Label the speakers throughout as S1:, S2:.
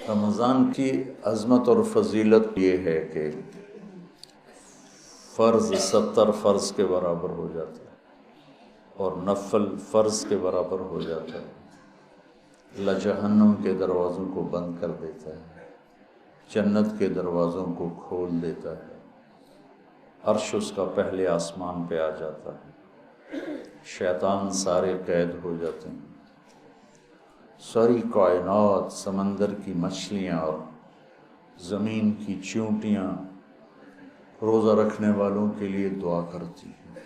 S1: رمضان کی عظمت اور فضیلت یہ ہے کہ فرض 70 فرض کے برابر ہو جاتا ہے اور نفل فرض کے برابر ہو جاتا ہے۔ اللہ جہنم کے دروازوں کو بند کر دیتا ہے، جنت کے دروازوں کو کھول دیتا ہے، عرش اس کا پہلے آسمان پہ آ جاتا ہے، شیطان سارے قید ہو جاتے ہیں، ساری کائنات، سمندر کی مچھلیاں اور زمین کی چیونٹیاں روزہ رکھنے والوں کے لیے دعا کرتی ہیں،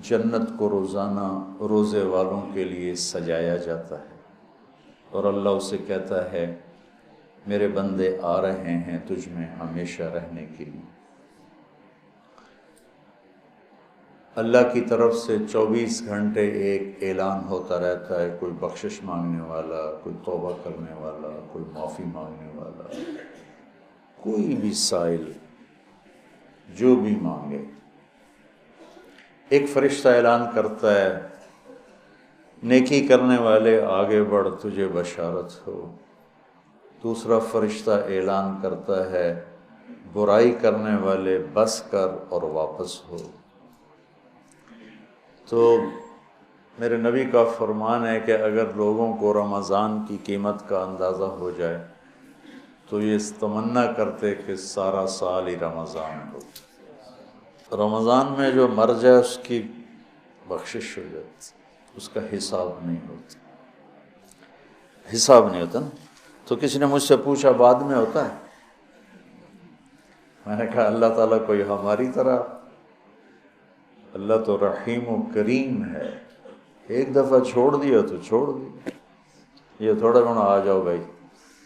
S1: جنت کو روزانہ روزے والوں کے لیے سجایا جاتا ہے اور اللہ اسے کہتا ہے میرے بندے آ رہے ہیں تجھ میں ہمیشہ رہنے کے لیے۔ اللہ کی طرف سے 24 گھنٹے ایک اعلان ہوتا رہتا ہے، کوئی بخشش مانگنے والا، کوئی توبہ کرنے والا، کوئی معافی مانگنے والا، کوئی بھی سائل جو بھی مانگے، ایک فرشتہ اعلان کرتا ہے نیکی کرنے والے آگے بڑھ تجھے بشارت ہو، دوسرا فرشتہ اعلان کرتا ہے برائی کرنے والے بس کر اور واپس ہو۔ تو میرے نبی کا فرمان ہے کہ اگر لوگوں کو رمضان کی قیمت کا اندازہ ہو جائے تو یہ تمنا کرتے کہ سارا سال ہی رمضان ہو، رمضان میں جو مر جائے اس کی بخشش ہو جاتی، اس کا حساب نہیں ہوتا، حساب نہیں ہوتا نا۔ تو کسی نے مجھ سے پوچھا بعد میں ہوتا ہے؟ میں نے کہا اللہ تعالیٰ کوئی ہماری طرح، اللہ تو رحیم و کریم ہے، ایک دفعہ چھوڑ دیا تو چھوڑ دیا، یہ تھوڑا گنا آ جاؤ بھائی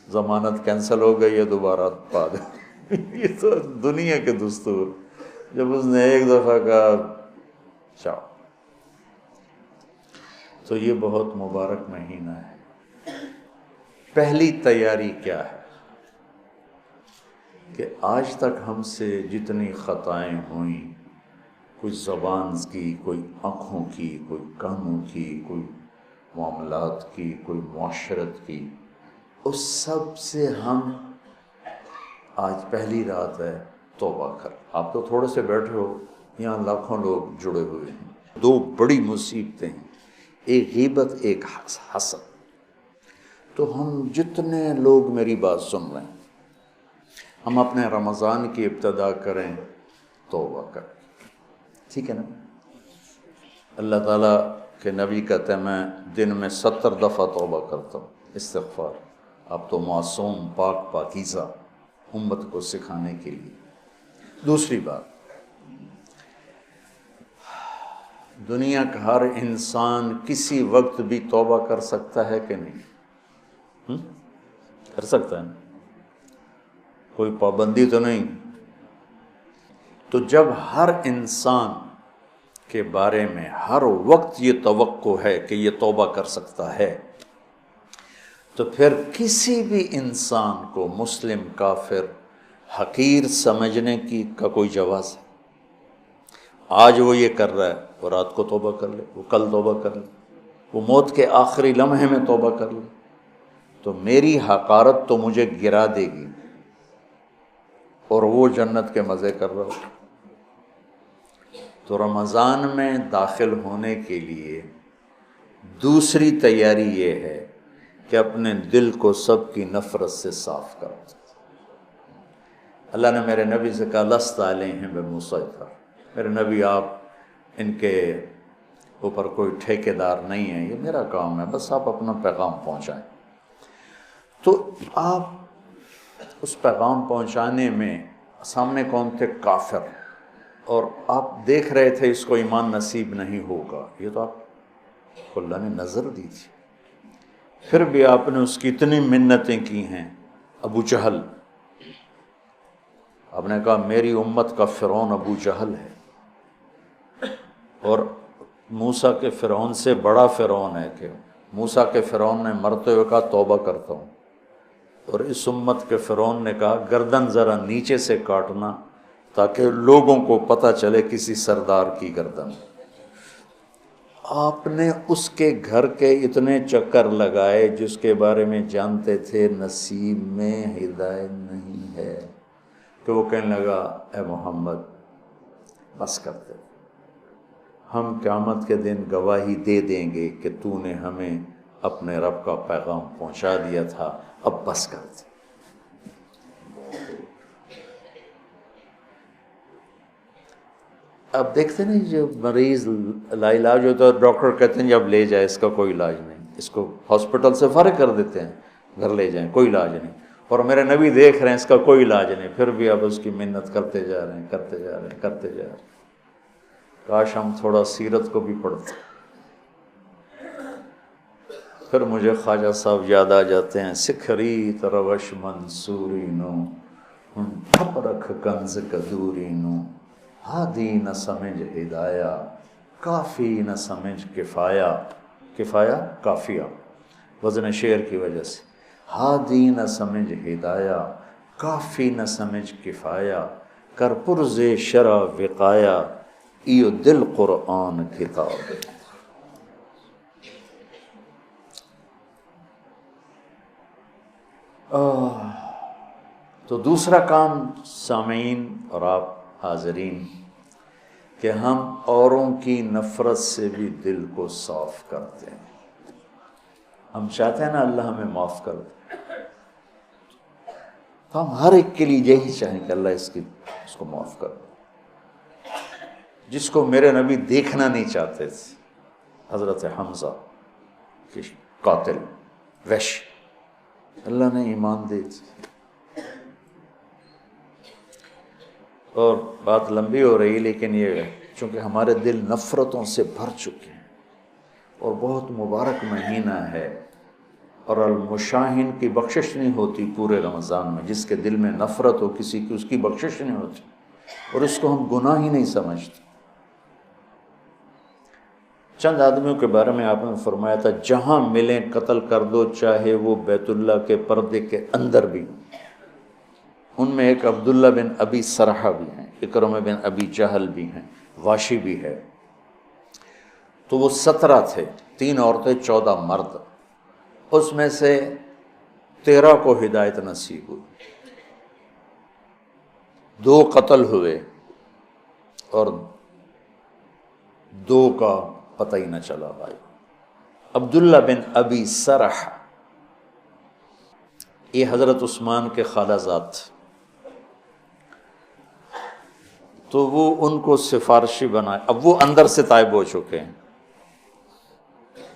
S1: ضمانت کینسل ہو گئی ہے دوبارہ پا دو یہ تو دنیا کے دستور، جب اس نے ایک دفعہ کہا چاؤ۔ تو یہ بہت مبارک مہینہ ہے۔ پہلی تیاری کیا ہے کہ آج تک ہم سے جتنی خطائیں ہوئیں، کوئی زبان کی، کوئی آنکھوں کی، کوئی کانوں کی، کوئی معاملات کی، کوئی معاشرت کی، اس سب سے ہم آج پہلی رات ہے توبہ کر۔ آپ تو تھوڑے سے بیٹھے ہو، یہاں لاکھوں لوگ جڑے ہوئے ہیں، دو بڑی مصیبتیں ہیں، ایک غیبت ایک حسد۔ تو ہم جتنے لوگ میری بات سن رہے ہیں، ہم اپنے رمضان کی ابتدا کریں توبہ کریں، ٹھیک ہے نا؟ اللہ تعالیٰ کے نبی کہتے ہیں میں دن میں 70 دفعہ توبہ کرتا ہوں، استغفار۔ آپ تو معصوم پاک پاکیزہ امت کو سکھانے کے لیے۔ دوسری بات، دنیا کا ہر انسان کسی وقت بھی توبہ کر سکتا ہے کہ نہیں؟ کر سکتا ہے نا؟ کوئی پابندی تو نہیں۔ تو جب ہر انسان کے بارے میں ہر وقت یہ توقع ہے کہ یہ توبہ کر سکتا ہے، تو پھر کسی بھی انسان کو مسلم کافر حقیر سمجھنے کا کوئی جواز ہے؟ آج وہ یہ کر رہا ہے، وہ رات کو توبہ کر لے، وہ کل توبہ کر لے، وہ موت کے آخری لمحے میں توبہ کر لے، تو میری حقارت تو مجھے گرا دے گی اور وہ جنت کے مزے کر رہا ہو۔ تو رمضان میں داخل ہونے کے لیے دوسری تیاری یہ ہے کہ اپنے دل کو سب کی نفرت سے صاف کرو۔ اللہ نے میرے نبی سے کہا لست علیہم بمسیطر، میرے نبی آپ ان کے اوپر کوئی ٹھیکیدار نہیں ہیں، یہ میرا کام ہے، بس آپ اپنا پیغام پہنچائیں۔ تو آپ اس پیغام پہنچانے میں سامنے کون تھے؟ کافر، اور آپ دیکھ رہے تھے اس کو ایمان نصیب نہیں ہوگا، یہ تو آپ کو اللہ نے نظر دی تھی، پھر بھی آپ نے اس کی اتنی منتیں کی ہیں۔ ابو جہل، آپ نے کہا میری امت کا فرعون ابو جہل ہے، اور موسیٰ کے فرعون سے بڑا فرعون ہے کہ موسیٰ کے فرعون نے مرتے ہوئے کہا توبہ کرتا ہوں، اور اس امت کے فرعون نے کہا گردن ذرا نیچے سے کاٹنا تاکہ لوگوں کو پتہ چلے کسی سردار کی گردن۔ آپ نے اس کے گھر کے اتنے چکر لگائے جس کے بارے میں جانتے تھے نصیب میں ہدایت نہیں ہے، کہ وہ کہنے لگا اے محمد بس کرتے، ہم قیامت کے دن گواہی دے دیں گے کہ تو نے ہمیں اپنے رب کا پیغام پہنچا دیا تھا، اب بس کرتے۔ اب دیکھتے نہیں جو مریض لا علاج ہوتا ہے ڈاکٹر کہتے ہیں جب لے جائے اس کا کوئی علاج نہیں، اس کو ہاسپٹل سے فارغ کر دیتے ہیں، گھر لے جائیں کوئی علاج نہیں، اور میرے نبی دیکھ رہے ہیں اس کا کوئی علاج نہیں، پھر بھی اب اس کی محنت کرتے جا رہے ہیں کرتے جا رہے ہیں کرتے جا رہے ہیں۔ کاش ہم تھوڑا سیرت کو بھی پڑھتے۔ پھر مجھے خواجہ صاحب یاد آ جاتے ہیں، سکھری تروش منصوری نو ٹھپ رکھ کنز کدوری نو، ہادی نہ سمجھ ہدایہ کافی نہ سمجھ کفایہ، کفایہ کافیہ وزن شعر کی وجہ سے، ہادی نہ سمجھ ہدایہ کافی نہ سمجھ کفایہ، کر پرز شرع وقایہ ایو دل قرآن کتاب۔ تو دوسرا کام سامعین اور آپ حاضرین کہ ہم اوروں کی نفرت سے بھی دل کو صاف کرتے ہیں۔ ہم چاہتے ہیں نا اللہ ہمیں معاف کر دے، تو ہم ہر ایک کے لیے یہی چاہیں کہ اللہ اس کو معاف کر دے۔ جس کو میرے نبی دیکھنا نہیں چاہتے تھے، حضرت حمزہ کے قاتل وحش، اللہ نے ایمان دے دی۔ اور بات لمبی ہو رہی لیکن یہ چونکہ ہمارے دل نفرتوں سے بھر چکے ہیں، اور بہت مبارک مہینہ ہے، اور المشاہین کی بخشش نہیں ہوتی پورے رمضان میں، جس کے دل میں نفرت ہو کسی کی اس کی بخشش نہیں ہوتی، اور اس کو ہم گناہ ہی نہیں سمجھتے۔ چند آدمیوں کے بارے میں آپ نے فرمایا تھا جہاں ملیں قتل کر دو، چاہے وہ بیت اللہ کے پردے کے اندر بھی۔ ان میں ایک عبداللہ بن ابی سرحہ بھی ہیں، اکرمہ بن ابی جہل بھی ہیں، واشی بھی ہے۔ تو وہ 17 تھے، 3 عورتیں 14 مرد، اس میں سے 13 کو ہدایت نصیب ہوئی، 2 قتل ہوئے اور 2 کا پتہ ہی نہ چلا بھائی۔ عبداللہ بن ابی سرح یہ حضرت عثمان کے خالہ زاد تھے، تو وہ ان کو سفارشی بنائے۔ اب وہ اندر سے تائب ہو چکے ہیں،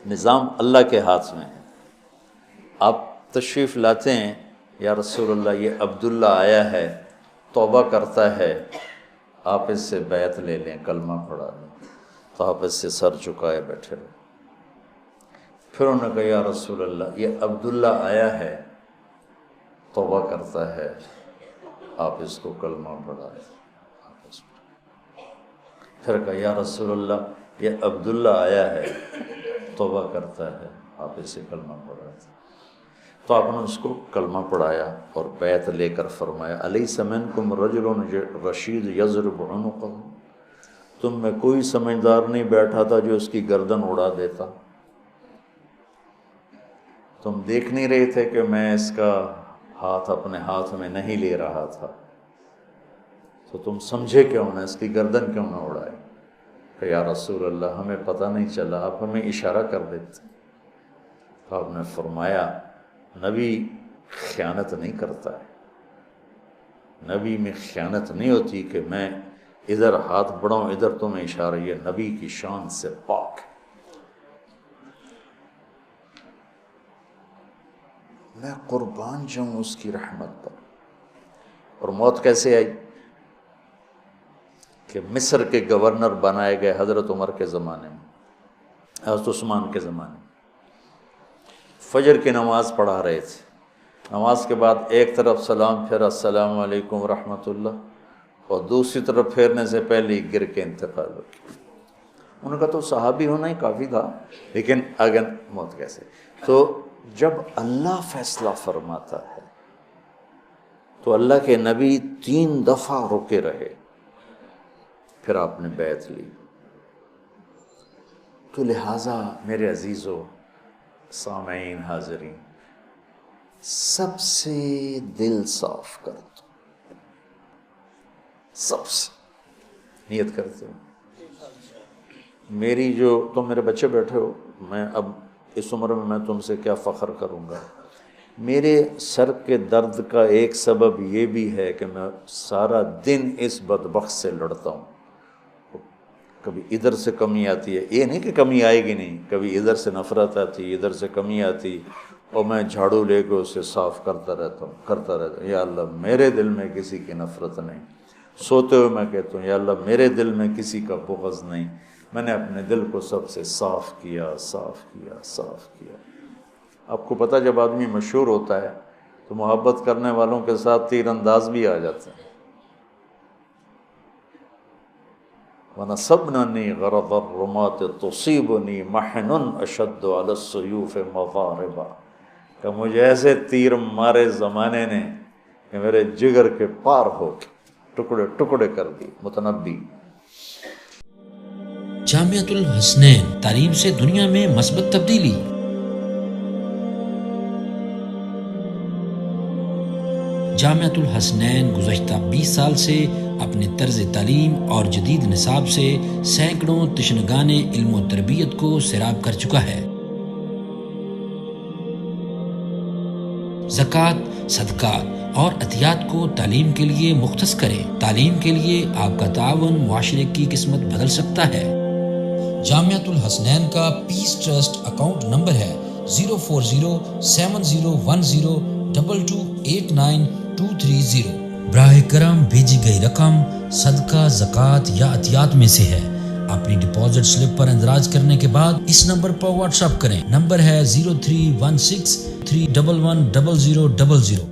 S1: نظام اللہ کے ہاتھ میں ہے۔ آپ تشریف لاتے ہیں، یا رسول اللہ یہ عبداللہ آیا ہے، توبہ کرتا ہے، آپ اس سے بیعت لے لیں، کلمہ پڑھا لیں۔ تو آپ اس سے سر جھکائے بیٹھے رہے۔ پھر انہوں نے کہا یا رسول اللہ یہ عبداللہ آیا ہے، توبہ کرتا ہے، آپ اس کو کلمہ پڑھا لیں۔ پھر کہا یا رسول اللہ یہ عبداللہ آیا ہے، توبہ کرتا ہے، آپ اسے کلمہ پڑھا دیں۔ تو آپ نے اس کو کلمہ پڑھایا اور بیعت لے کر فرمایا الیس منکم رجل رشید یضرب عنقہ، تم میں کوئی سمجھدار نہیں بیٹھا تھا جو اس کی گردن اڑا دیتا؟ تم دیکھ نہیں رہے تھے کہ میں اس کا ہاتھ اپنے ہاتھ میں نہیں لے رہا تھا، تو تم سمجھے کیوں نہ، اس کی گردن کیوں نہ اڑائے؟ کہ یا رسول اللہ ہمیں پتہ نہیں چلا، آپ ہمیں اشارہ کر دیتے۔ تو آپ نے فرمایا نبی خیانت نہیں کرتا ہے، نبی میں خیانت نہیں ہوتی کہ میں ادھر ہاتھ بڑھاؤں ادھر تمہیں اشارہ، یہ نبی کی شان سے پاک ہے۔ میں قربان جاؤں اس کی رحمت پر۔ اور موت کیسے آئی؟ کہ مصر کے گورنر بنائے گئے حضرت عمر کے زمانے میں، حضرت عثمان کے زمانے میں، فجر کی نماز پڑھا رہے تھے، نماز کے بعد ایک طرف سلام پھر السلام علیکم ورحمۃ اللہ، اور دوسری طرف پھیرنے سے پہلے ہی گر کے انتقال ہو گیا۔ ان کا تو صحابی ہونا ہی کافی تھا، لیکن اگر موت کیسے؟ تو جب اللہ فیصلہ فرماتا ہے تو اللہ کے نبی 3 دفعہ رکے رہے، پھر آپ نے بیعت لی۔ تو لہٰذا میرے عزیزو سامعین حاضرین، سب سے دل صاف کر دو، سب سے نیت کرتے ہو۔ میری جو تم میرے بچے بیٹھے ہو، میں اب اس عمر میں تم سے کیا فخر کروں گا۔ میرے سر کے درد کا ایک سبب یہ بھی ہے کہ میں سارا دن اس بدبخت سے لڑتا ہوں۔ کبھی ادھر سے کمی آتی ہے، یہ نہیں کہ کمی آئے گی نہیں، کبھی ادھر سے نفرت آتی، ادھر سے کمی آتی، اور میں جھاڑو لے کے اسے صاف کرتا رہتا ہوں۔ یا اللہ میرے دل میں کسی کی نفرت نہیں۔ سوتے ہوئے میں کہتا ہوں یا اللہ میرے دل میں کسی کا بغض نہیں، میں نے اپنے دل کو سب سے صاف کیا، صاف کیا، صاف کیا۔ آپ کو پتہ جب آدمی مشہور ہوتا ہے تو محبت کرنے والوں کے ساتھ تیر انداز بھی آ جاتے ہیں۔ وَنَصَبْنَنِي غَرَضَ الرُّمَاةِ تُصِيبُنِي مَحْنٌ أَشَدُّ عَلَى السُّيُوفِ مَضَارِبًا، کہ مجھے ایسے تیر مارے زمانے نے کہ میرے جگر کے پار ہو کے ٹکڑے ٹکڑے کر دی۔ متنبی۔
S2: جامعۃ الحسنین، تعلیم سے دنیا میں مثبت تبدیلی۔ جامعۃ الحسنین گزشتہ 20 سال سے اپنے طرز تعلیم اور جدید نصاب سے سینکڑوں تشنگان علم و تربیت کو سیراب کر چکا ہے۔ زکوٰۃ، صدقات اور عطیات کو تعلیم کے لیے مختص کریں۔ تعلیم کے لیے آپ کا تعاون معاشرے کی قسمت بدل سکتا ہے۔ جامعۃ الحسنین کا پیس ٹرسٹ اکاؤنٹ نمبر ہے 0407010228923 براہ کرم بھیجی گئی رقم صدقہ، زکوٰۃ یا عطیات میں سے ہے۔ اپنی ڈپازٹ سلپ پر اندراج کرنے کے بعد اس نمبر پر واٹس ایپ کریں۔ نمبر ہے 031631100000۔